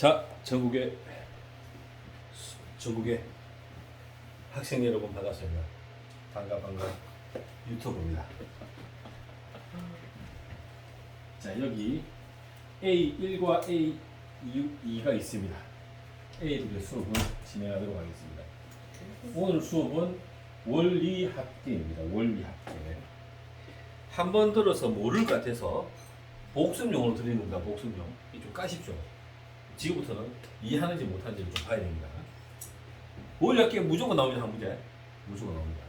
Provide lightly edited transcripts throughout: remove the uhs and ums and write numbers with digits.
자, 전국의 학생 여러분 반갑습니다. 반가 유튜브입니다. 자, 여기 A1과 A2가 있습니다. A2의 수업을 진행하도록 하겠습니다. 오늘 수업은 원리합계입니다. 원리합계. 한 번 들어서 모를 것 같아서 복습용으로 드리는가 복습용. 좀 까십시오. 지금부터는 이해하는지 못하는지 좀 봐야 됩니다. 원리합계 무조건 나옵니다. 한 문제. 무조건 나옵니다.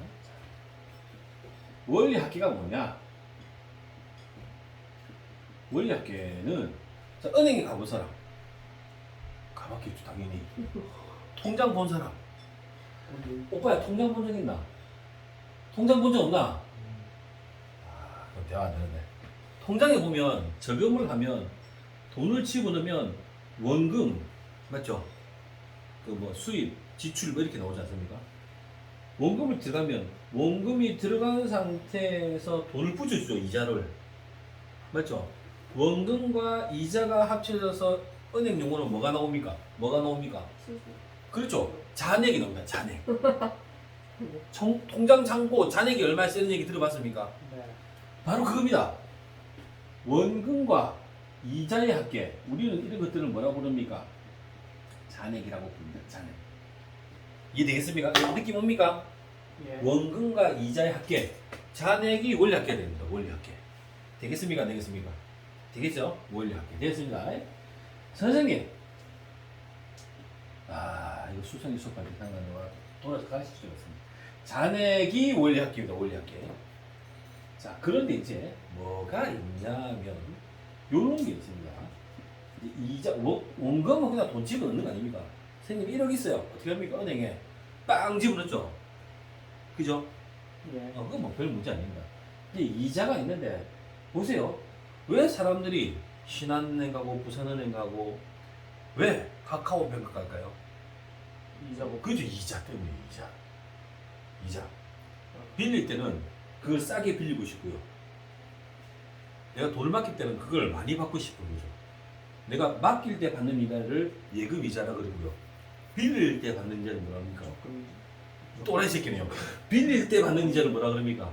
원리합계가 뭐냐? 원리합계는 자, 은행에 가본 사람 가봤겠죠 당연히. 통장 본 사람 오빠야 통장 본 적 있나? 통장 본 적 없나? 그럼 대화 안 되는데. 통장에 보면 저금을 하면 돈을 집어넣으면 원금 맞죠? 그 뭐 수입, 지출 뭐 이렇게 나오지 않습니까? 원금을 들어가면 원금이 들어간 상태에서 돈을 붙여주죠. 이자를 맞죠? 원금과 이자가 합쳐져서 은행 용어는 뭐가 나옵니까? 그렇죠. 잔액이 나옵니다. 잔액. 통장 잔고 잔액이 얼마 쓰는 얘기 들어봤습니까? 네. 바로 그겁니다. 원금과 이자의 합계. 우리는 이런 것들을 뭐라고 부릅니까? 잔액이라고 부릅니다. 잔액. 이해되겠습니까? 느낌 옵니까? 예. 원금과 이자의 합계. 잔액이 원리합계 됩니다. 원리합계. 되겠습니까? 안 되겠습니까? 되겠죠? 원리합계. 되겠습니다. 선생님. 이거 수성이 수업할 때 생각나는 거 돌아서 가르칠 수 없습니다. 잔액이 원리합계입니다. 원리합계. 자, 그런데 이제 뭐가 있냐면 요런 게 있습니다. 이자 원금은 그냥 돈 집어넣는 거 아닙니까? 선생님 1억 있어요. 어떻게 합니까? 은행에 빵 집어넣죠. 그죠? 예. 그건 뭐 별 문제 아닙니다. 근데 이자가 있는데 보세요. 왜 사람들이 신한은행 가고 부산은행 가고 왜 카카오뱅크 갈까요? 이자고. 그죠. 이자 때문에 이자. 빌릴 때는 그걸 싸게 빌리고 싶고요. 내가 돈을 맡길 때는 그걸 많이 받고 싶은 거죠. 내가 맡길 때 받는 이자를 예금 이자라 그러고요. 빌릴 때 받는 이자는 뭐라 합니까? 또라이 새끼네요. 빌릴 때 받는 이자는 뭐라 그럽니까?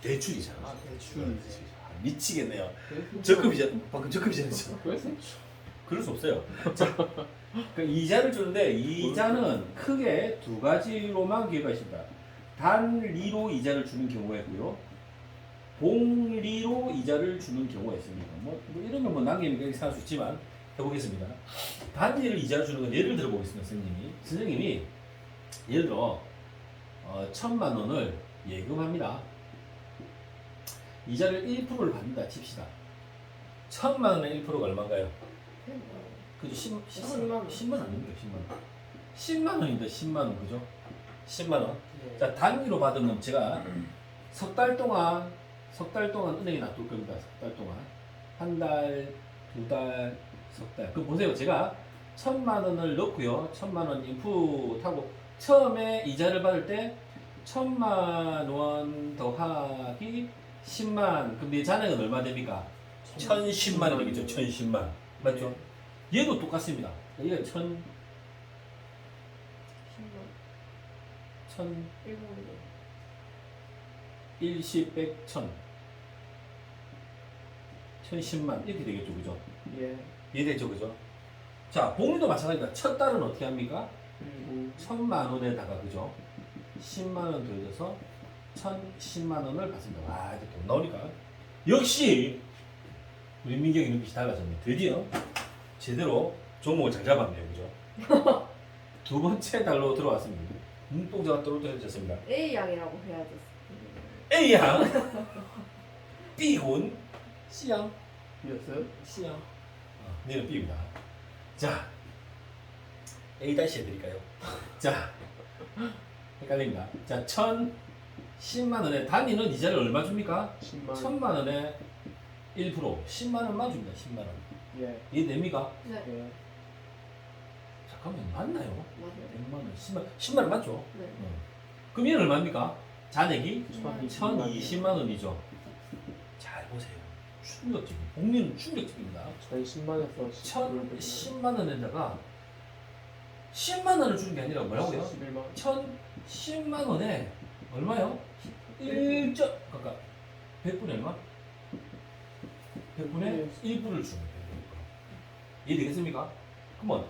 대출 이자. 대출. 미치겠네요. 적금 이자. 방금 적금 이자였죠. 그럴 수 없어요. 자, 그 이자를 주는데 이자는 크게 두 가지로만 기회가 있습니다. 단리로 이자를 주는 경우가 있고요. 봉리로 이자를 주는 경우가 있습니다. 뭐 이런 건 뭐 남기니까 이렇게 생각할 수 있지만 해보겠습니다. 단리로 이자를 주는 건 예를 들어 보겠습니다. 선생님이 예를 들어 1,000만 원을 예금합니다. 이자를 1%를 받는다 칩시다. 1,000만 원의 1%가 얼마인가요? 그죠? 10만 원 아닙니까? 10만 원인데 10만 원 그죠? 10만 원. 예. 자, 단위로 받으면 제가 석 달 동안 은행에 놔둘 겁니다. 석 달 동안. 한 달, 두 달, 석 달. 그럼 보세요. 제가 1,000만 원을 넣고요. 1,000만 원 인풋하고 처음에 이자를 받을 때 1,000만 원 더하기 10만. 그럼 내 잔액은 얼마 됩니까? 1,010만 원이겠죠. 1,010만. 맞죠? 얘도 똑같습니다. 얘가 1,000 일십, 백, 천. 1,010만 이렇게 되겠죠, 그죠? 예. 이해되죠, 그죠? 자, 봉리도 마찬가지입니다. 첫 달은 어떻게 합니까? 그리고 1,000만 원에다가 그죠? 10만 원 더해서 1,010만 원을 받습니다. 와, 이제 돈 나오니까 역시 우리 민경이 눈빛이 달라졌네. 드디어 제대로 종목을 잘 잡았네요, 그죠? 두 번째 달로 들어왔습니다. 눈동자가 떨어졌습니다. A양이라고 해야지. A양, B군, C양, 이었어요? C양. 너는 B입니다. 자, A 다시 해드릴까요? 자, 헷갈립니다. 자, 1,010만 원에 단위는 이자를 얼마 줍니까? 10만. 1,000만 원에 1%, 10만 원만 줍니다. 10만 원. 예. 이해됩니까? 네, 예. 잠깐만, 맞나요? 맞아요. 100만 원, 10만 원 맞죠? 네. 그럼 얘는 얼마입니까? 잔액이 10만 원. 1,020만 원이죠. 잘 보세요. 충격적인. 복리는 충격적입니다. 1010만에서 1010만 원에다가 10만 원을 주는 게 아니라 뭐라고요? 11만 1010만 원에 얼마요? 1점 그러니까 100분의 얼마? 100분의 1분을 주는 거예요. 이해되겠습니까? 그러면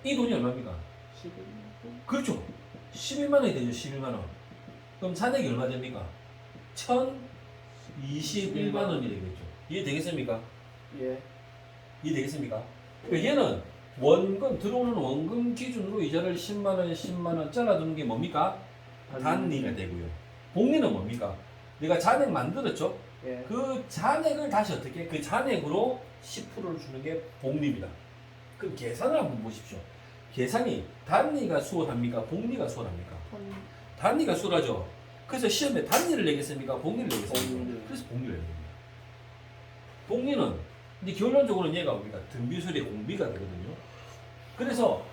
이 돈이 얼마입니까? 11만 그렇죠. 11만 원이 되죠. 11만 원. 그럼 잔액이 얼마 됩니까? 1021만 원이 되겠죠. 이해되겠습니까? 예. 이해되겠습니까? 그러니까 얘는 원금 들어오는 원금 기준으로 이자를 10만 원, 10만 원 잘라주는 게 뭡니까? 단리가 되고요. 복리는 뭡니까? 내가 잔액 만들었죠? 예. 그 잔액을 다시 어떻게? 그 잔액으로 10%를 주는 게 복리입니다. 그럼 계산을 한번 보십시오. 계산이 단리가 수월합니까? 복리가 수월합니까? 단리가 수월하죠. 그래서 시험에 단리를 내겠습니까? 복리를 내겠습니까? 복리를. 그래서 복리를 내겠습니다. 복리는 이제 결론적으로는 얘가 뭡니까? 등비술의 공비가 되거든요. 그래서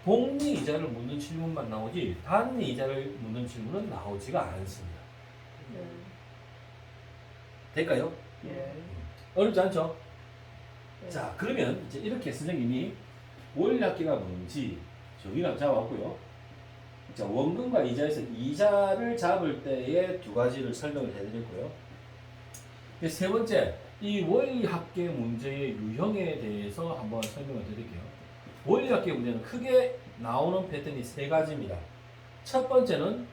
복리 이자를 묻는 질문만 나오지 단리 이자를 묻는 질문은 나오지가 않습니다. 될까요? 예. 어렵지 않죠? 자, 그러면 이제 이렇게 선생님이 원리학계가 뭔지 저기를 한번 잡아왔고요. 자, 원금과 이자에서 이자를 잡을 때의 두 가지를 설명을 해드렸고요. 세 번째, 이 원리학계 문제의 유형에 대해서 한번 설명을 드릴게요. 원리학계 문제는 크게 나오는 패턴이 세 가지입니다. 첫 번째는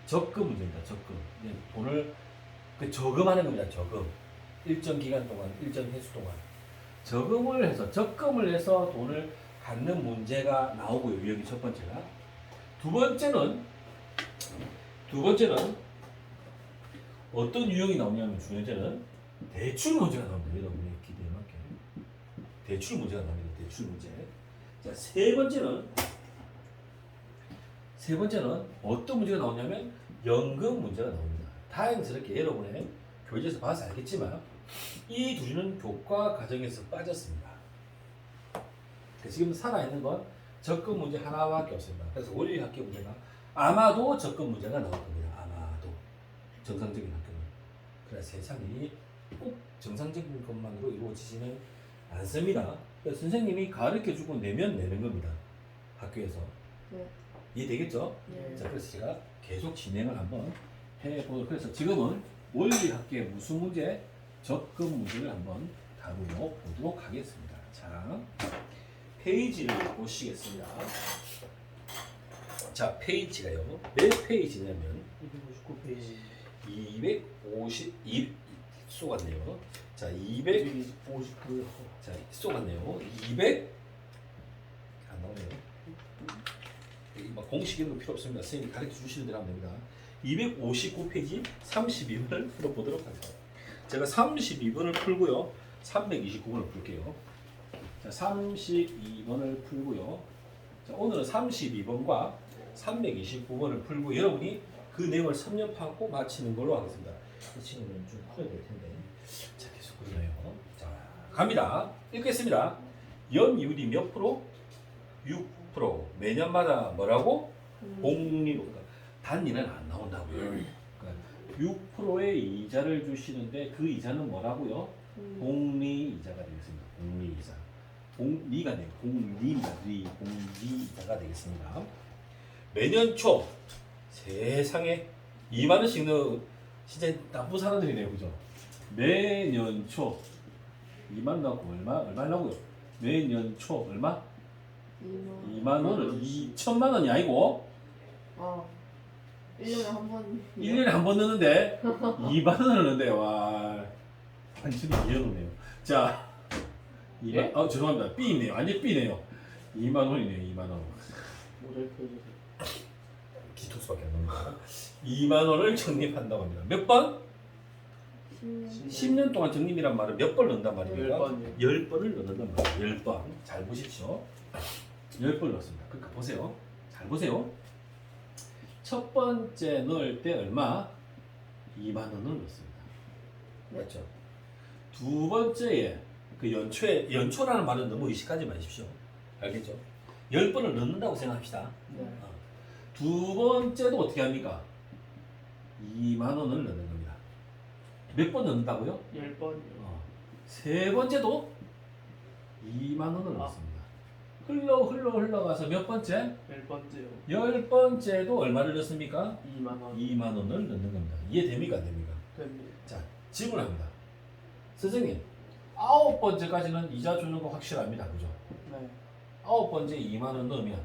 적금 문제입니다. 적금. 이제 돈을 저금하는 겁니다. 저금. 일정 기간 동안, 일정 횟수 동안. 저금을 해서, 적금을 해서 돈을 갖는 문제가 나오고요. 유형이 첫 번째가. 두 번째는 어떤 유형이 나오냐면 중요제는 대출 문제가 나옵니다. 여러분의 기대에 맞게. 대출 문제가 나옵니다. 대출 문제. 자, 세 번째는 어떤 문제가 나오냐면 연금 문제가 나옵니다. 다행스럽게 여러분의 교재에서 봐서 알겠지만 이 둘은 교과 과정에서 빠졌습니다. 지금 살아있는 건 적금 문제 하나밖에 없습니다. 그래서 원리학계 문제가 아마도 적금 문제가 나올 겁니다. 아마도 정상적인 학교는. 그래서 세상이 꼭 정상적인 것만으로 이루어지지는 않습니다. 그래서 선생님이 가르쳐주고 내면 내는 겁니다. 학교에서. 네. 이해되겠죠? 네. 자, 그래서 제가 계속 진행을 한번 해보도록. 그래서 지금은 원리학계 무슨 문제? 적금 문제를 한번 다루어 보도록 하겠습니다. 자, 페이지를 보시겠습니다. 자, 페이지가요. 몇 페이지냐면 259페이지. 252 쏘갔네요. 자, 200 259요. 자, 쏘갔네요. 200 안 나오네요. 막 공식 이런 거 필요 없습니다. 선생님이 가르쳐 주시는 대로 하면 됩니다. 259페이지 32번을 풀어보도록 하겠습니다. 제가 32번을 풀고요. 329번을 풀게요. 자, 32번을 풀고요. 자, 오늘은 32번과 329번을 풀고 여러분이 그 내용을 섭렵하고 마치는 걸로 하겠습니다. 이 친구는 좀 풀어야 될 텐데. 자, 계속 그러네요. 자, 갑니다. 읽겠습니다. 연이율이 몇 프로? 6%. 매년마다 뭐라고? 복리로. 그러니까 단위는 안 나온다고요. 그러니까 6%의 이자를 주시는데 그 이자는 뭐라고요? 복리 이자가 되겠습니다. 복리 이자. 복리가 돼요. 복리입니다. 복리 이자가 되겠습니다. 매년 초 세상에 2만 원씩 넣어 진짜 나쁜 사람들이네요, 그죠? 매년 초 2만 넣고 얼마 나고요? 매년 초 얼마? 2만 원을 2천만 원이 아니고 1년에 한 번. 1년에 한 번 넣는데 2만 원을 넣는데 와 완전히 이해놓네요. 자, 2만 죄송합니다. B네요. 완전 B네요. 2만 원이네요. 2만 원. 모델 표해주세요. 기토수밖에 안 나옵니다. 2만 원을 적립한다고 합니다. 몇 번? 10년 동안 적립이란 말은 몇 번 넣는단 말입니까? 10번이요. 10번을 넣는단 말이에요. 10번. 잘 보십시오. 10번 넣습니다. 그러니까 보세요. 잘 보세요. 첫 번째 넣을 때 얼마? 2만 원을 넣습니다. 네. 맞죠? 두 번째에 그 연초라는 말은 너무 의식하지 마십시오. 알겠죠? 10번을 넣는다고 생각합시다. 네. 두 번째도 어떻게 합니까? 2만 원을 넣는 겁니다. 몇 번 넣는다고요? 10번이요. 세 번째도 2만 원을 아. 넣습니다. 흘러가서 몇 번째? 10번째요. 열 번째도 얼마를 넣습니까? 2만원. 2만 원을 넣는 겁니다. 이해됩니까? 안 됩니까? 됩니다. 자, 질문합니다. 선생님, 9번째까지는 이자 주는 거 확실합니다. 그죠? 네. 9번째 2만 원 넣으면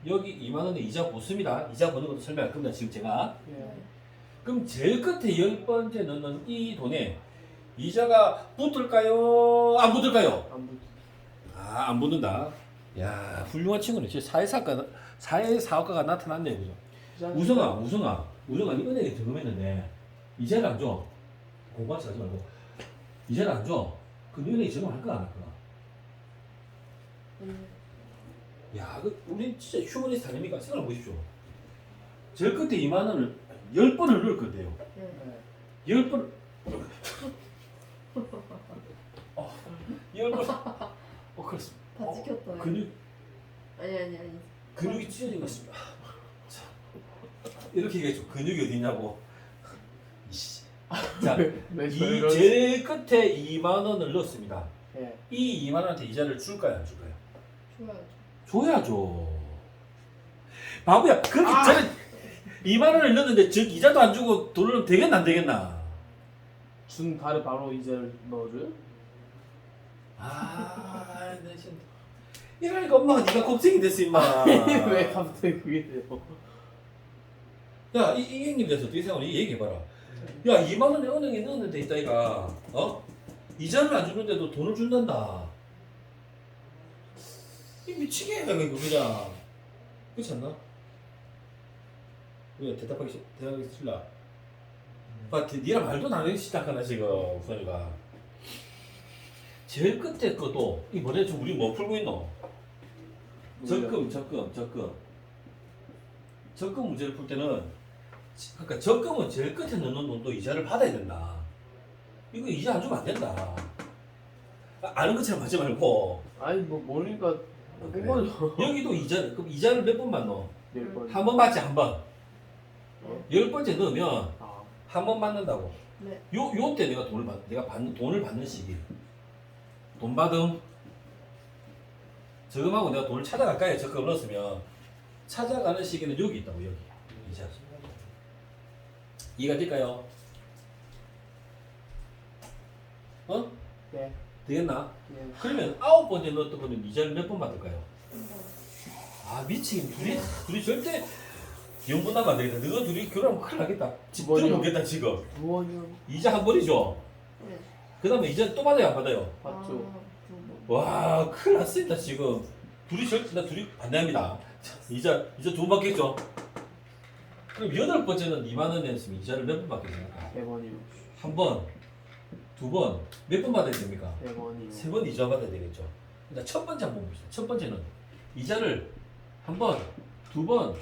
여기 2만 원에 이자 붙습니다. 이자 버는 것도 설명할 겁니다. 지금 제가. 예. 그럼 제일 끝에 10번째 넣는 이 돈에 이자가 붙을까요? 안 붙을까요? 안 붙. 아, 안 붙는다. 야, 훌륭한 친구네. 진짜 사회사업가가 나타났네. 그죠? 우성아, 이 은행에 저금했는데 이자를 안 줘. 공부하지 하지 말고 이자를 안 줘. 그럼 은행에 저금할 거안 할 거야? 야, 우리 진짜 휴머니스트 아닙니까? 생각해 보십시오. 제일 끝에 2만 원을 10번을 넣을 건데요. 네. 10번. 10번. 그렇습니다. 다 찍혔다. 근육, 아니. 근육이 찢어진 것 같습니다. 자, 이렇게 얘기했죠. 근육이 어디 있냐고. 이씨. 자, 네, 이 저희를- 제일 끝에 2만 원을 넣었습니다. 예. 이 2만 원한테 이자를 줄까요, 안 줄까요? 좋아요. 줘야죠. 바보야, 그렇게 저는 2만 원을 넣었는데 즉 이자도 안 주고 돈을 넣으면 되겠나 안 되겠나? 준 달에 바로 이자를 넣어줘요? 아, 내 진짜. 이러니까 엄마가 네가 겁쟁이 됐어 임마. 왜 갑자기 그게 돼요? 야, 이 형님 돼서 어떻게 생각하니? 얘기해봐라. 야, 2만 원에 은행에 넣었는데 있다 이가. 이자를 안 주는데도 돈을 준단다. 이 미치게 해 이거 그냥. 그렇지 않나? 왜 대답하기 싫나? 봐, 니랑 말도 안 하기 시작하나 지금 우선이가. 제일 끝에 것도 이 뭐래 지금 우리 뭐 풀고 있노? 적금 문제를 풀 때는 그러니까 적금은 제일 끝에 넣는 돈도 이자를 받아야 된다. 이거 이자 안 주면 안 된다. 아는 것처럼 하지 말고 아니 뭐 모르니까 그래. 한 거죠. 여기도 그럼 이자를 몇 번만 넣어? 10번. 한 번 받지 한 번. 네. 10번째 넣으면 아. 한 번 받는다고. 네. 요때 내가 돈을 받는 시기. 돈 받음. 저금하고 내가 돈을 찾아갈까요? 적금을 넣었으면 찾아가는 시기는 여기 있다고 여기. 이자. 이해가 될까요? 네. 되겠나? 예. 그러면 9번째 넣었던 거는 이자를 몇 번 받을까요? 아 미치긴 둘이 절대 영분하면 안 되겠다. 너희 둘이 결혼하면 큰일 나겠다. 집 뭐요? 들어보겠다 지금. 무원이요. 이자 한 번이죠. 네. 그 다음에 이자 또 받아요 안 받아요? 맞죠. 두 번. 와 큰일 났습니다 지금. 나 둘이 반대합니다. 이자 두 번 받겠죠? 그럼 8번째는 2만 원 냈으면 이자를 몇 번 받겠습니까? 100원이요. 한 번, 두 번, 몇 번 받아야 됩니까? 100원이요. 세 번 이자 받아야 되겠죠. 일단 첫 번째 한번 봅시다. 첫 번째는 이자를 한 번, 두 번,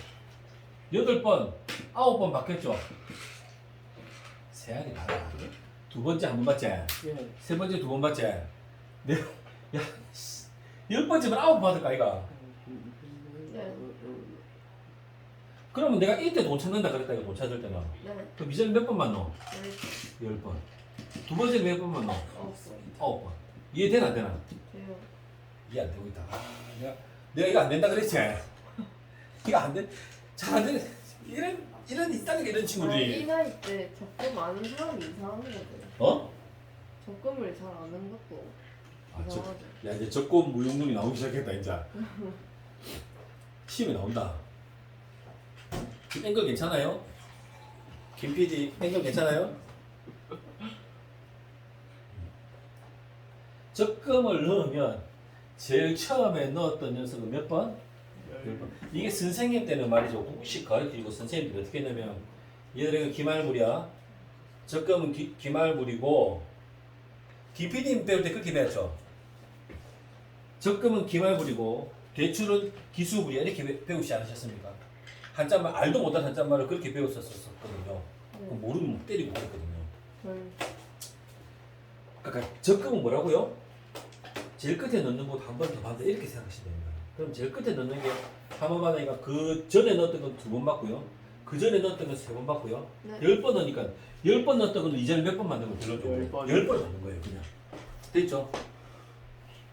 8번, 9번 받겠죠. 세알이 받아. 두 번째 한 번 받지. 예. 세 번째 두 번 받지. 네, 야, 10번째면 9번 받을까 아이가. 네. 그러면 내가 이때 돈 찾는다 그랬다 이거 돈 찾을 때는. 네. 그럼 이자를 몇 번만 넣어? 네. 10번. 두 번째 몇 번만 넣어? 9번. 9번. 이해되나 안 되나? 돼요. 이해 안 되고 있다. 내가 이거 안 된다 그랬지. 이거 안 돼. 잘 안 돼. 이런 있다는 게 이런 이 친구들이. 나이 때 적금 아는 사람이 이상한 거죠. 어? 적금을 잘 아는 것도 아, 이상하죠. 야 이제 적금 무용론이 나오기 시작했다 이제. 시험이 나온다. 앵글 괜찮아요? 김 PD 앵글 괜찮아요? 적금을 넣으면 제일 처음에 넣었던 녀석은 몇 번? 10번. 이게 선생님 때는 말이죠. 국식 가르치고 선생님들이 어떻게 했냐면 얘들은 기말물이야. 적금은 기말물이고 DPD 배울 때 그렇게 배웠죠. 적금은 기말물이고 대출은 기수물이야. 이렇게 배우지 않으셨습니까? 한자말 알도 못한 한자말을 그렇게 배웠었거든요. 네. 모르면 막 때리고 그랬거든요. 별. 그러니까 적금은 뭐라고요? 제일 끝에 넣는 것도 한 번 더 받는다 이렇게 생각하시면 됩니다. 그럼 제일 끝에 넣는 게 한 번 받으니까 그 전에 넣었던 건 두 번 받고요. 그 그 전에 넣었던 건 3번 받고요. 네. 10번 넣으니까 10번 넣었던 건 이자를 몇 번 받는 거 별로 좀 10번. 10번 받는 거예요, 그냥. 됐죠?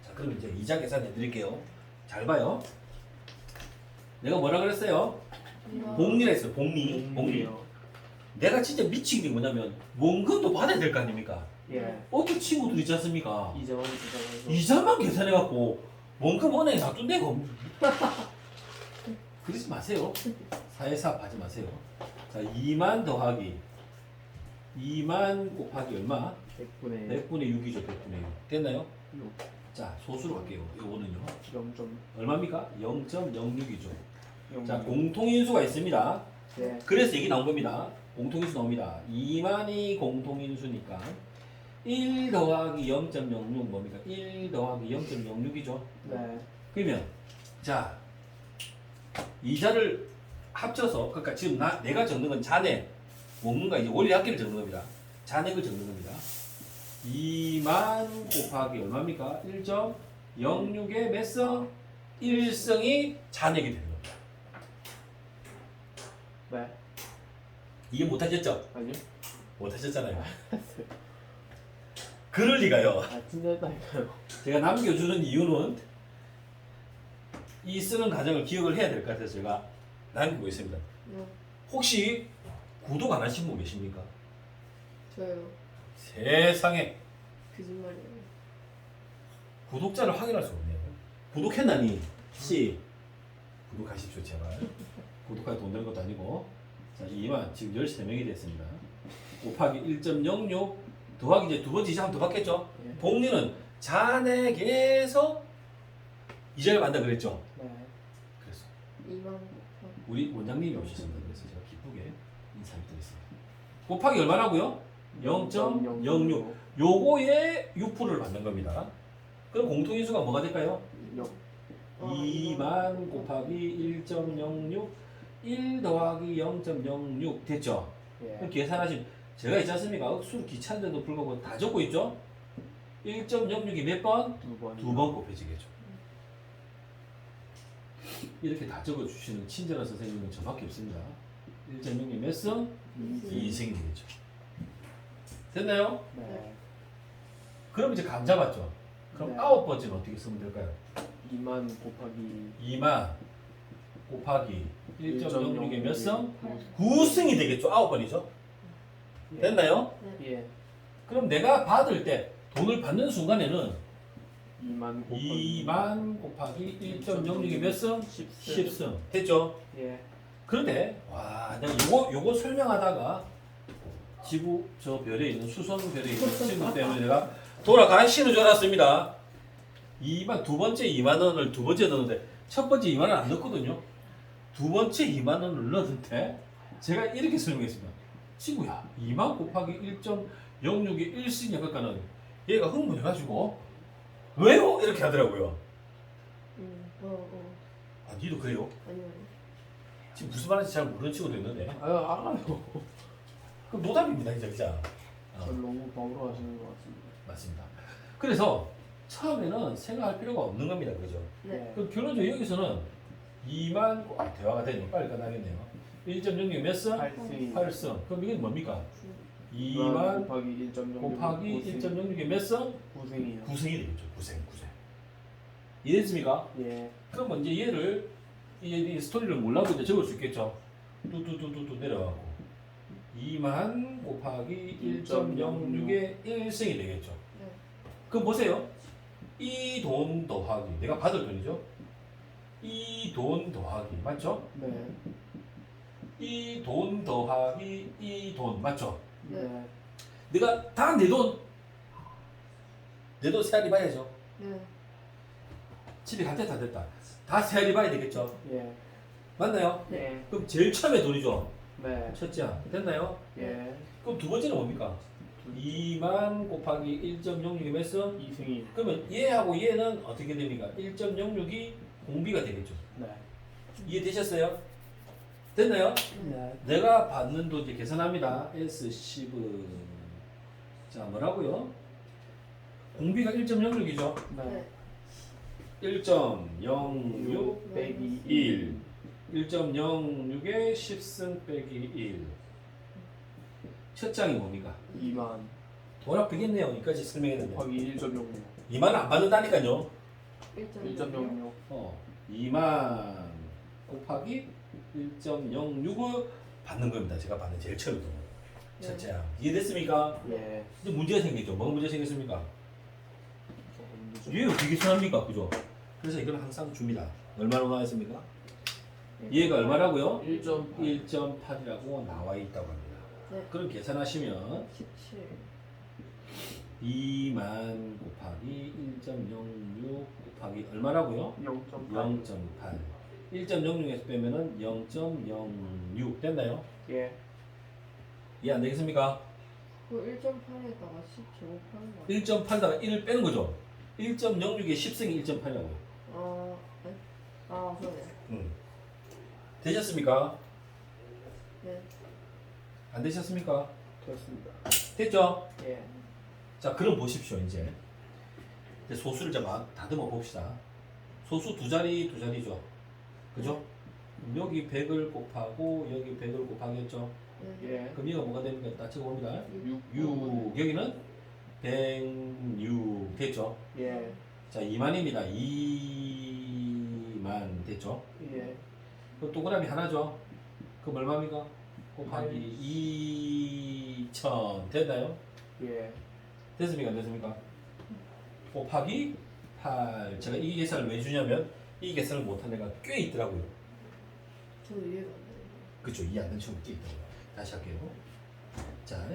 자, 그럼 이제 이자 계산해 드릴게요. 잘 봐요. 내가 뭐라 그랬어요? 복리라 했어요. 복리. 복리요. 내가 진짜 미친 게 뭐냐면 원금도 받아야 될 거 아닙니까? 예. 어떤 친구들 있지 않습니까? 이자만 계산해서. 이자만 계산해갖고 원금 은행에 놔둔대고 그러지 마세요. 사회사업 하지 마세요. 자, 2만 더하기 2만 곱하기 얼마? 100분의 100분의 6이죠. 100분의 6 됐나요? 6. 자, 소수로 갈게요. 이거는요 0점. 얼마입니까? 0.06이죠. 0. 자, 공통인수가 있습니다. 네. 그래서 얘기 나온 겁니다. 공통인수 나옵니다. 2만이 공통인수니까 1 더하기 0.06 뭡니까? 1 더하기 0.06이죠. 네. 그러면 자 이자를 합쳐서 그러니까 지금 내가 적는 건 잔액 원금과 이제 원리합계를 적는 겁니다. 잔액을 적는 겁니다. 2만 곱하기 얼마입니까? 1.06의 몇 성? 1성이 잔액이 되는 겁니다. 네. 이해 못하셨죠? 아니요. 못하셨잖아요. 그럴 리가요. 아 진짜 했다니까요. 제가 남겨주는 이유는 이 쓰는 과정을 기억을 해야 될 것 같아서 제가 남기고 있습니다. 네. 혹시 구독 안 하신 분 계십니까? 저요. 세상에 거짓말이에요. 구독자를 확인할 수가 없네요. 구독했나니? 씨 구독하십시오 제발. 구독하기 돈 드는 것도 아니고. 자, 2만 지금 13명이 됐습니다. 곱하기 1.06 더하기 이제 두 번째 이자 한번 더 받겠죠? 예. 복리는 잔액에서 이자를 받는다 그랬죠? 네. 그래서 2만 곱하기 우리 원장님이 오셨습니다. 그래서 제가 기쁘게 인사를 드렸습니다. 곱하기 얼마라고요? 0.06. 요거에 6%를 받는 겁니다. 그럼 공통인수가 뭐가 될까요? 2만 곱하기 1.06 1 더하기 0.06 됐죠? 예. 그럼 계산하시면 제가 있지 않습니까? 억수로 귀찮은데도 불구하고 다 적고 있죠? 1.06이 몇 번? 2번. 2번 곱해지겠죠. 이렇게 다 적어주시는 친절한 선생님은 저밖에 없습니다. 1.6이 몇 성? 2승이 되겠죠. 됐나요? 네. 그럼 이제 감 잡았죠? 그럼 네. 9번째는 어떻게 쓰면 될까요? 2만 곱하기 2만 곱하기 1.06이 몇 성? 9. 9승이 되겠죠? 9번이죠? 됐나요? 예. 그럼 내가 받을 때 돈을 받는 순간에는 2만 2만 곱하기 1.06이 몇 승? 10승. 10승 됐죠? 예. 그런데 와 내가 요거 설명하다가 지구 저 별에 있는 수성 별에 있는 친구 때문에 내가 돌아간 신을 줄 알았습니다. 2만 두 번째 2만 원을 두 번째 넣었는데 첫 번째 2만 원 안 넣었거든요. 두 번째 2만 원을 넣었는데 제가 이렇게 설명했습니다. 친구야 2만 곱하기 1.06이 1승이야 그러니까는 얘가 흥분해가지고 왜요? 이렇게 하더라고요. 아 니도 그래요? 아니요. 지금 무슨 말인지 잘 모르는 친구도 있는데 아유 알아요. 그럼 노답입니다 진짜 그죠? 저 너무 바보로 하시는 것 같습니다. 맞습니다. 그래서 처음에는 생각할 필요가 없는 겁니다. 그죠? 네. 그럼 결론적으로 여기서는 2만 대화가 되네요. 빨리 끝나겠네요. 1.06이 몇 승? 8승. 8승. 그럼 이게 뭡니까? 2만 2만 곱하기 1.06 곱하기 1.06이 몇 승? 9승이요. 9승이 되겠죠. 9승. 이해됐습니까? 예. 그럼 이제 얘를 이 스토리를 몰라도 이제 적을 수 있겠죠. 뚜뚜뚜뚜뚜 내려가고 2만 곱하기 1.06의 1승이 되겠죠. 네. 그럼 보세요. 이 돈 더하기 내가 받을 돈이죠. 이 돈 더하기 맞죠? 네. 이 돈 더하기 이 돈 맞죠? 네. 내가 다 내 돈 세알이 봐야죠. 네. 집에 갈 때 다 됐다. 다 세알이 봐야 되겠죠. 예. 맞나요? 네. 그럼 제일 처음에 돈이죠. 네. 첫째 됐나요? 예. 그럼 두 번째는 뭡니까? 2만 곱하기 1.06이 몇 승? 2승이. 그러면 얘하고 얘는 어떻게 됩니까? 1.06이 공비가 되겠죠. 네. 이해되셨어요? 됐나요? 네. 내가 받는 돈 이제 계산합니다. S10은 자 뭐라고요? 공비가 1.06이죠. 네. 1.06 빼기 1 1.06에 10승 빼기 1. 첫 장이 뭡니까? 2만 돈 아프겠네요. 여기까지 설명했는데. 곱하기 1.06 2만 안 받는다니까요. 1.06 2만 곱하기 1.06을 받는 겁니다. 제가 받는 제일 처음 돈. 첫째 장. 이해됐습니까? 예 이제 문제가 생겼죠. 뭐가 문제 생겼습니까? 조금 늦죠. 얘가 어떻게 계산합니까? 그죠? 그래서 이걸 항상 줍니다. 얼마로 나왔습니까? 얘가 얼마라고요? 1.8 1.8이라고 나와 있다고 합니다. 네. 그럼 계산하시면 17. 2만 곱하기 1.06 곱하기 얼마라고요? 0.8 0.8. 1.06에서 빼면은 0.06 됐나요? 예 이해 안 되겠습니까? 그 1.8에다가 10 제곱하는 거 아니야? 1.8다가 1을 빼는 거죠. 1.06에 10승이 1.8이라고요. 네? 아, 그러네. 되셨습니까? 네. 안 되셨습니까? 됐습니다 됐죠? 예 자, 그럼 보십시오, 이제 소수를 다듬어 봅시다. 소수 두 자리죠. 그죠? 여기 100을 곱하고 여기 100을 곱하겠죠? 네. 예 그럼 얘가 뭐가 됩니까? 딱 찍어봅니다. 6 6, 여기는 106 됐죠? 예 자, 2만입니다. 2만 됐죠? 예 그 동그라미 하나죠? 그럼 얼마입니까? 곱하기 2000 됐나요? 예 됐습니까? 안 됐습니까? 곱하기 8. 제가 이 계산을 왜 주냐면 이 계산을 못한 애가 꽤 있더라고요. 저도 이해가 안 되는데. 그쵸? 이해 안 되는 친구 꽤 있다고요. 다시 할게요. 자,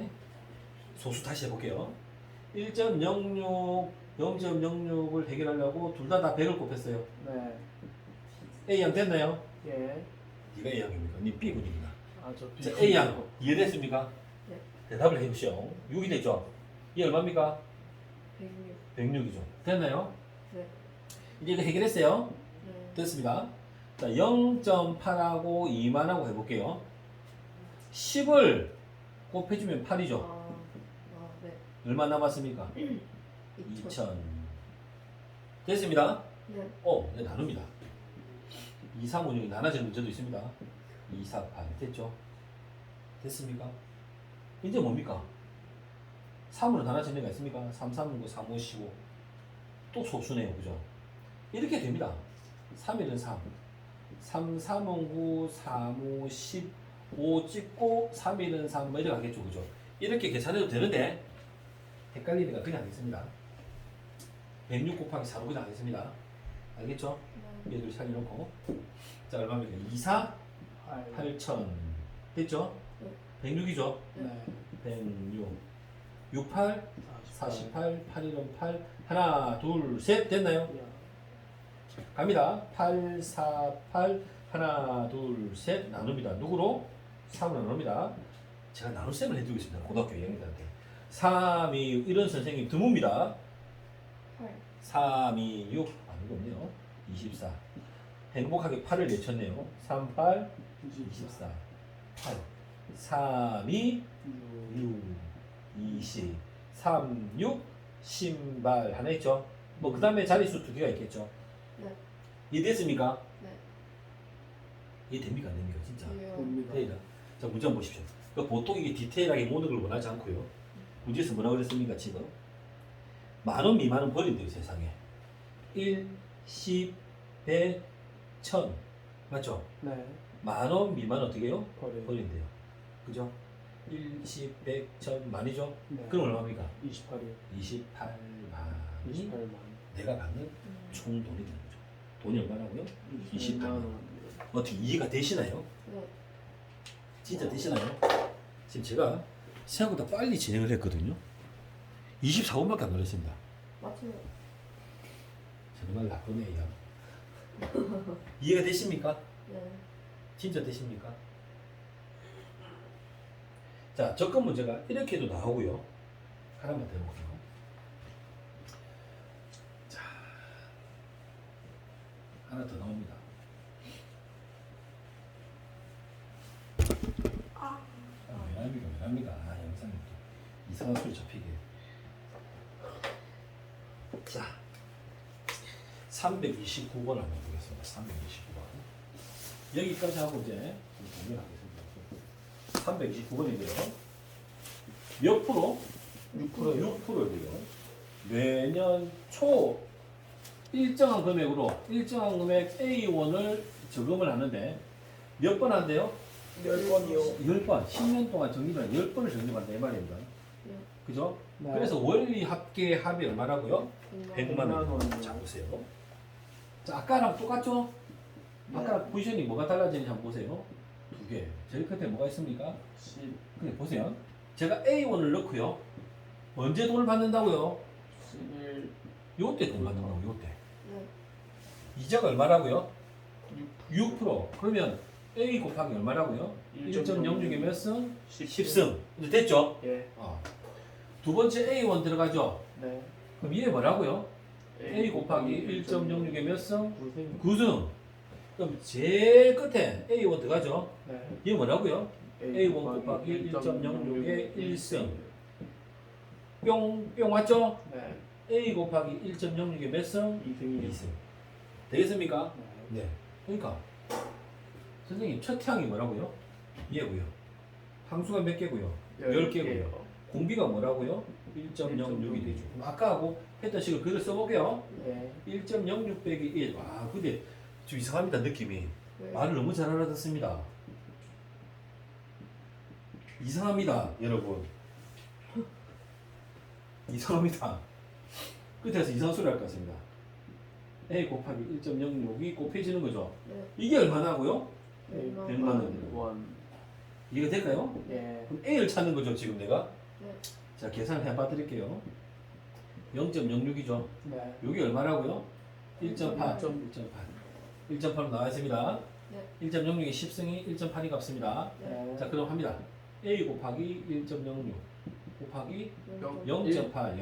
소수 다시 해볼게요. 1.06, 0.06을 해결하려고 둘 다 100을 곱했어요. 네 A양 됐나요? 예 네가 A양입니까? 네 B군입니다. 아저 자, A양 이해됐습니까? 네. 대답을 해보시오. 6이 되죠? 이 얼마입니까? 106. 106이죠. 됐나요? 네. 이제 이거 해결했어요. 네. 됐습니다. 자, 0.8하고 2만하고 해볼게요. 10을 곱해주면 8이죠. 네. 얼마 남았습니까? 2000. 2000. 됐습니다. 네. 네, 나눕니다. 2, 3, 5, 6이 나눠지는 문제도 있습니다. 2, 4, 8 됐죠? 됐습니까? 이제 뭡니까? 3으로 나눠지는 애가 있습니까? 3, 3, 9, 3, 5, 15. 또 소수네요. 그죠? 이렇게 됩니다. 3일은 3. 3, 3, 9, 3, 5, 15 찍고 3일은 3. 뭐 이렇게 하겠죠. 그죠? 이렇게 계산해도 되는데 헷갈리니까 그냥 하겠습니다. 106 곱하기 4로 그냥 하겠습니다. 알겠죠? 네. 얘들 살려놓고. 자, 얼마입니까? 2, 4, 8,000. 됐죠? 106이죠? 네 106. 68, 48, 8일은 8. 하나, 둘, 셋. 됐나요? 갑니다. 8, 4, 8. 하나, 둘, 셋. 나눕니다. 누구로? 3으로 나눕니다. 제가 나눗셈을 해드리고 있습니다. 고등학교 2학년들한테. 3, 2, 6. 이런 선생님 드뭅니다. 8. 3, 2, 6. 아무도 없네요. 24. 행복하게 8을 내쳤네요. 3, 8, 24. 8. 3, 2, 6, 20. 3, 6, 신발 하나 있죠? 뭐, 그 다음에 자릿수 두 개가 있겠죠? 네. 이해됐습니까? 네. 이해됩니까? 안 됩니까? 진짜? 이해요. 됩니다 됩니다. 자, 문제 한번 보십시오. 그러니까 보통 이게 디테일하게 모든 걸 원하지 않고요. 문제에서 뭐라고 그랬습니까, 지금? 10,000원 미만은 버린대요, 세상에. 1, 10, 100, 1000. 맞죠? 네 10,000원 미만은 어떻게 해요? 버려 버린대요. 그죠? 1, 10, 100, 1000 만이죠? 네 그럼 얼마입니까? 28이요 28만이 28만 내가 받는 총 돈이 되는 거죠. 돈이 얼마라고요? 28만 28만 원. 원 어떻게 이해가 되시나요? 네. 진짜 되시나요? 지금 제가 생각보다 빨리 진행을 했거든요. 24분밖에 안 걸렸습니다. 맞춰요. 정말 나쁜 애야. 이해가 되십니까? 네. 진짜 되십니까? 자, 접근 문제가 이렇게도 나오고요. 하나만 더 해볼게요. 자, 하나 더 나옵니다. 왜 합니까? 영상이 또 이상한 소리 잡히게. 자, 329번 한번 보겠습니다. 329번. 여기까지 하고 이제 정리하겠습니다. 329번인데요. 몇 프로? 6%요. 6%예요. 매년 초 일정한 금액으로 일정한 금액 A1을 저금을 하는데 몇 번 한대요? 10번이요. 10번, 10년 동안 적립을 10번을 적립한다 이 말입니다. 네. 그죠? 네. 그래서 월리 합계 합이 얼마라고요? 100만 원. 원이요. 자 보세요. 자 아까랑 똑같죠? 네. 아까랑 포지션이 뭐가 달라지는지 한번 보세요. 두 개. 제일 끝에 뭐가 있습니까? 10, 근데 보세요. 제가 A1을 넣고요. 언제 돈을 받는다고요? 11, 요때 돈 받는다고 요때. 네. 이자가 얼마라고요? 6%. 그러면 A 곱하기 얼마라고요? 1.06에 몇 승? 10승. 이제 됐죠? 예. 두 번째 A1 들어가죠? 네. 그럼 얘 뭐라고요? A 곱하기 1.06에 몇 승? 9승. 9승. 그럼 제일 끝에 A1 들어가죠? 네. 얘 뭐라고요? A1 곱하기 1.06에 1승. 뿅 왔죠? 네. A 곱하기 1.06에 몇 승? 2승이요. 2승. 되겠습니까? 네. 네. 그러니까 선생님 첫 항이 뭐라고요? 얘고요. 항수가 몇 개고요? 10개고요. 공비가 뭐라고요? 1.06이 되죠. 그럼 아까하고 했던 식을 그대로 써볼게요. 네. 1.06 빼기 1. 와, 근데 좀 이상합니다, 느낌이. 네. 말을 너무 잘 알아듣습니다. 이상합니다, 여러분. 이상합니다. 끝에서 이상한 소리 할 것 같습니다. A 곱하기 1.06이 곱해지는 거죠. 네. 이게 얼마나고요? 100만 100만 원. 원. 이해가 될까요? 예. 그럼 A를 찾는 거죠, 지금 내가? 네. 자, 계산을 해봐 드릴게요. 0.06이죠. 네. 여기 얼마라고요? 1.8. 1.8. 1.8로 나와 있습니다. 네. 1.06이 10승이 1.8이 값습니다. 네. 자, 그럼 합니다. A 곱하기 1.06 곱하기 0.8,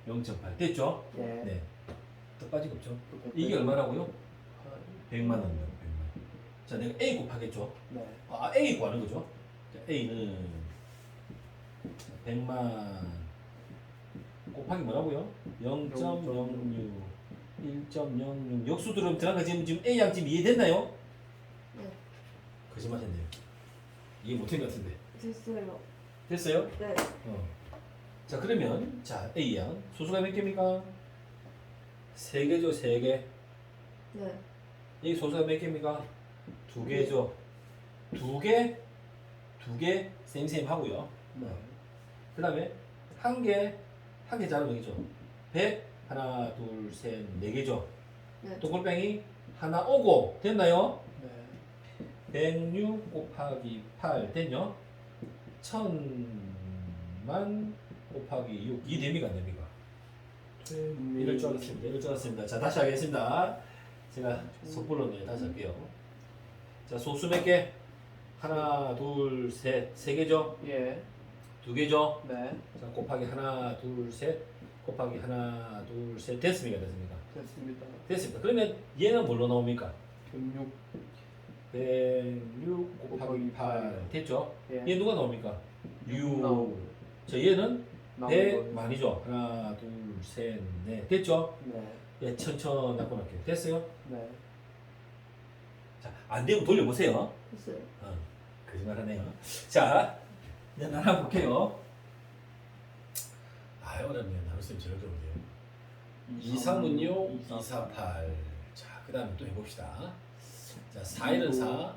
0.8 됐죠? 예. 네. 더 빠진 거 없죠? 또 이게 얼마라고요? 100. 100만 원이요. 100만. 자, 내가 A 곱하겠죠? 네. 아, A 구하는 거죠? 자, A는 100만 곱하기 뭐라고요? 0.06 1.06 역수 들어오면 들어간 거 지금 A양 지금 이해됐나요? 네. 거짓말 했네요. 이해 못한 것 같은데. 됐어요. 됐어요? 네. 자, 그러면 자 A양 소수가 몇 개입니까? 3개죠, 3개. 네. 이 소수가 몇 개입니까? 2개죠. 2개 쌤 하고요. 네. 그 다음에 한 개 자르면 되겠죠. 100 하나 둘 셋 4개죠. 네. 동글뱅이 하나 오고 됐나요? 네. 106 곱하기 8 됐죠? 1000만 곱하기 6 이 됩니까 안 됩니까? 이럴 줄 알았습니다. 이럴 줄 알았습니다. 자, 다시 하겠습니다. 제가 속불로 다시 할게요. 자, 소수 몇 개? 하나, 둘, 셋, 3개죠? 예. 2개죠? 네. 자, 곱하기 하나, 둘, 셋, 곱하기 하나, 둘, 셋 됐습니까? 됐습니까? 됐습니다. 됐습니다. 그러면 얘는 뭘로 나옵니까? 106. 106 곱하기 8 됐죠? 예. 얘 누가 나옵니까? 6. 나오고. 자, 얘는 나오는 100 거예요. 만이죠? 하나, 둘, 셋, 넷 됐죠? 네. 예, 천천 납고 할게요. 됐어요? 네. 자, 안 되면 돌려보세요. 됐어요. 거짓말하네요. 자, 이제 나눠 볼게요. 아, 어렵네요. 나눗셈 제일 어려운데요. 236, 248. 자, 그 다음에 또 해봅시다. 자, 4일은 4,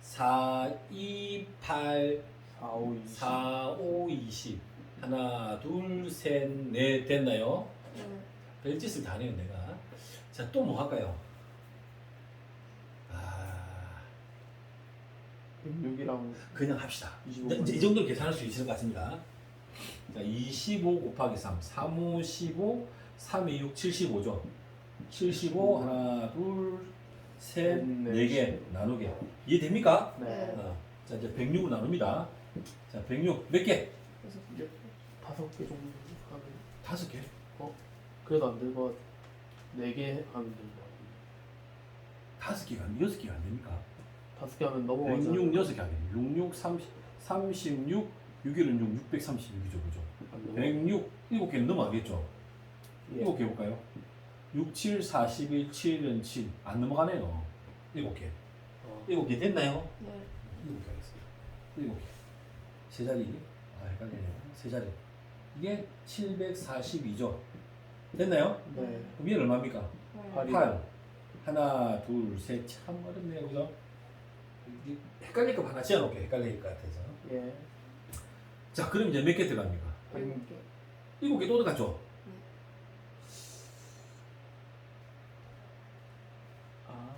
4, 2, 8, 4, 5, 20. 4, 5, 20. 하나, 둘, 셋, 넷 됐나요? 네. 별짓을 다 해요, 내가. 자, 또 뭐 할까요? 아, 106이랑 그냥 합시다. 25. 이제 이 정도로 계산할 수 있을 것 같습니다. 자, 25 곱하기 3, 3, 5, 15, 3, 2, 6, 75죠. 75, 하나, 둘, 셋, 네. 4개 나누게. 이해됩니까? 네. 자, 이제 106을 나눕니다. 자, 106 몇 개? 그래서 이제 5개 정도 하면 5개. 그래도 안 되고 4개 하면 된다. 5개가, 6개가 안 됩니까? 5개 하면 넘어가죠. 106, 6개 하게. 66, 30, 36, 6일은 6, 636이죠. 그죠? 안 넘어. 106, 7개는 넘어가겠죠? 예. 7개 해볼까요? 6, 7, 41, 7은 7. 안 넘어가네요. 7개. 어. 7개 됐나요? 네. 7개 하겠습니다. 7개. 세 자리. 아, 헷갈리네요. 세 자리. 이게 742죠. 됐나요? 네. 그럼 얘는 얼마입니까? 팔이. 8. 하나, 둘, 셋. 참 어렵네요. 그죠? 이게 헷갈릴 거 하나 지어놓게 헷갈릴 것 같아서. 예. 자, 그럼 이제 몇 개 들어갑니까? 7개. 7개 또 들어갔죠? 아.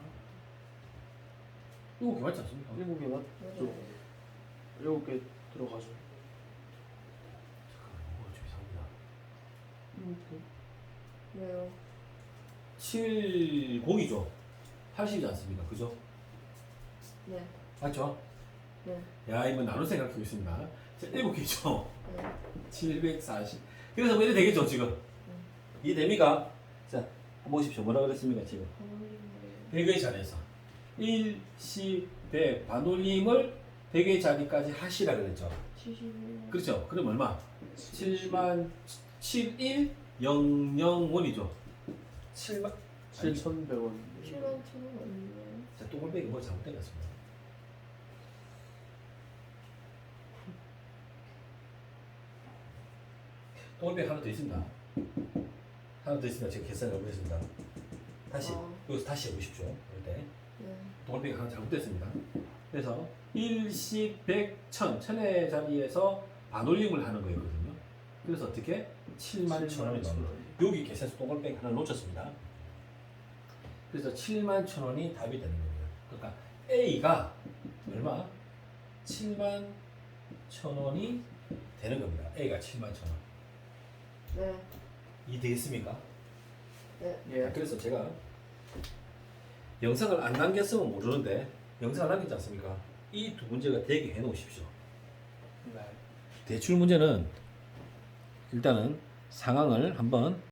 7개 맞지 않습니까? 7개 맞죠? 네. 7개 들어가죠. 좀 이상합니다. 왜요? 7 공이죠. 80이지 않습니까? 그죠? 네. 맞죠? 네. 야, 이거 나눌 생각하고 있습니다. 자, 7개죠. 네. 740. 그래서 뭐 이래 되겠죠, 지금? 이해됩니까? 자, 한번 보십시오. 뭐라 그랬습니까, 지금? 반올림을 100의 자리에서 1, 10, 100 반올림을 100의 자리까지 하시라 그랬죠. 71. 그렇죠? 그럼 얼마? 7만 71001이죠. 7만 7,100원. 7만 1,000원 아니에요? 자, 똥을빼기 뭐 잘못된 것 같습니다. 똥을빼기 하나 더 있습니다. 하나 더 있습니다. 제가 계산을 해보겠습니다. 다시 여기서 다시 해보십시오. 이럴 때 네. 똥을빼기 하나 잘못됐습니다. 그래서 1, 10, 100, 1000 천의 자리에서 반올림을 하는 거였거든요. 그래서 어떻게? 7만 1,000원이 나옵니다. 여기 계산서 똥을빼기 하나 놓쳤습니다. 그래서 7만 1,000원이 답이 되는 겁니다. 그러니까 A가 얼마? 7만 1,000원이 되는 겁니다. A가 7만 1,000원. 네. 이 되겠습니까? 예. 그래서 제가 영상을 안 남겼으면 모르는데 영상을 남기지 않습니까? 이 두 문제가 되게 해놓으십시오. 네. 대출 문제는 일단은 상황을 한번